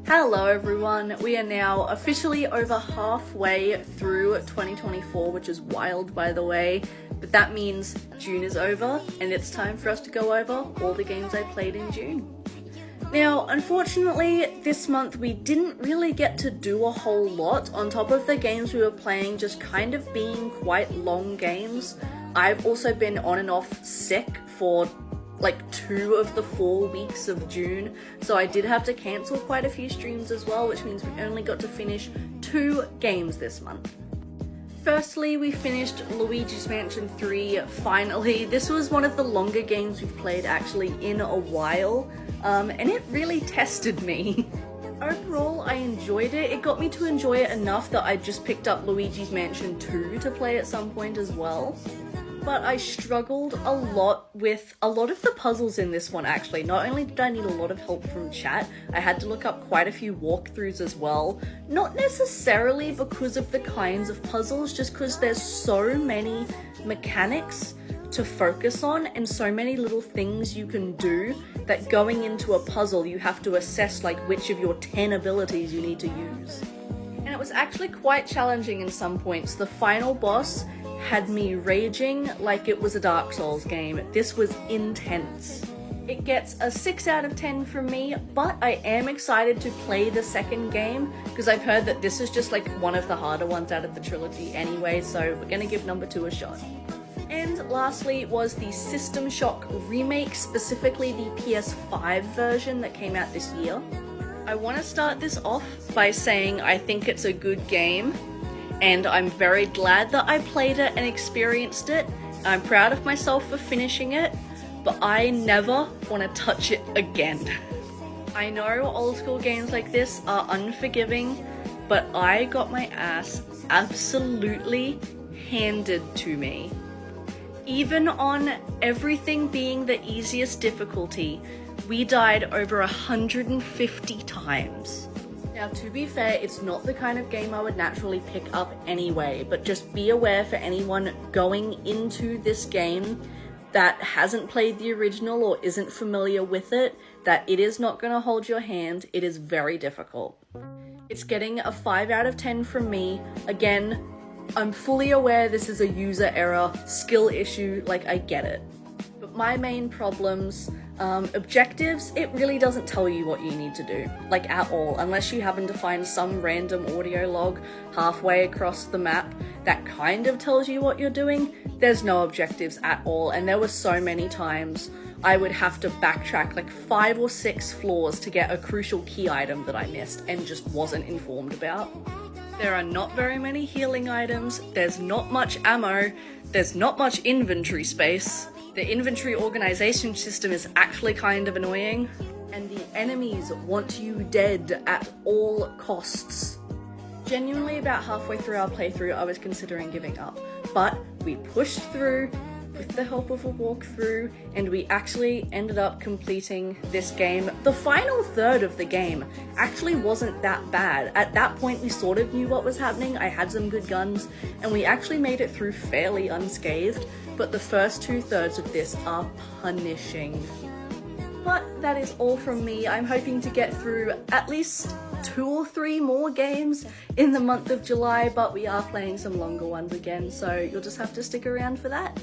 Hello everyone, we are now officially over halfway through 2024, which is wild by the way, but that means June is over and it's time for us to go over all the games I played in June. Now, unfortunately, this month we didn't really get to do a whole lot on top of the games we were playing just kind of being quite long games. I've also been on and off sick for like 2 of the 4 weeks of June, so I did have to cancel quite a few streams as well, which means we only got to finish 2 games this month. Firstly, we finished Luigi's Mansion 3 finally. This was one of the longer games we've played actually in a while, and it really tested me. Overall, I enjoyed it. It got me to enjoy it enough that I just picked up Luigi's Mansion 2 to play at some point as well. But I struggled a lot with a lot of the puzzles in this one actually. Not only did I need a lot of help from chat, I had to look up quite a few walkthroughs as well. Not necessarily because of the kinds of puzzles, just because there's so many mechanics to focus on and so many little things you can do that going into a puzzle you have to assess like which of your 10 abilities you need to use. And it was actually quite challenging in some points. The final boss had me raging like it was a Dark Souls game. This was intense. It gets a 6 out of 10 from me, but I am excited to play the second game because I've heard that this is just like one of the harder ones out of the trilogy anyway, so we're gonna give number 2 a shot. And lastly was the System Shock remake, specifically the PS5 version that came out this year. I want to start this off by saying I think it's a good game, and I'm very glad that I played it and experienced it. I'm proud of myself for finishing it, but I never want to touch it again. I know old school games like this are unforgiving, but I got my ass absolutely handed to me. Even on everything being the easiest difficulty, we died over 150 times. Now, to be fair, it's not the kind of game I would naturally pick up anyway, but just be aware for anyone going into this game that hasn't played the original or isn't familiar with it, that it is not going to hold your hand. It is very difficult. It's getting a 5 out of 10 from me. Again, I'm fully aware this is a user error, skill issue, like I get it. But my main problems, objectives, it really doesn't tell you what you need to do, like at all, unless you happen to find some random audio log halfway across the map that kind of tells you what you're doing. There's no objectives at all, and there were so many times I would have to backtrack like 5 or 6 floors to get a crucial key item that I missed and just wasn't informed about. There are not very many healing items, there's not much ammo, there's not much inventory space. The inventory organization system is actually kind of annoying, and the enemies want you dead at all costs. Genuinely, about halfway through our playthrough, I was considering giving up, but we pushed through with the help of a walkthrough, and we actually ended up completing this game. The final third of the game actually wasn't that bad. At that point, we sort of knew what was happening. I had some good guns, and we actually made it through fairly unscathed, but the first 2/3 of this are punishing. But that is all from me. I'm hoping to get through at least 2 or 3 more games in the month of July, but we are playing some longer ones again, so you'll just have to stick around for that.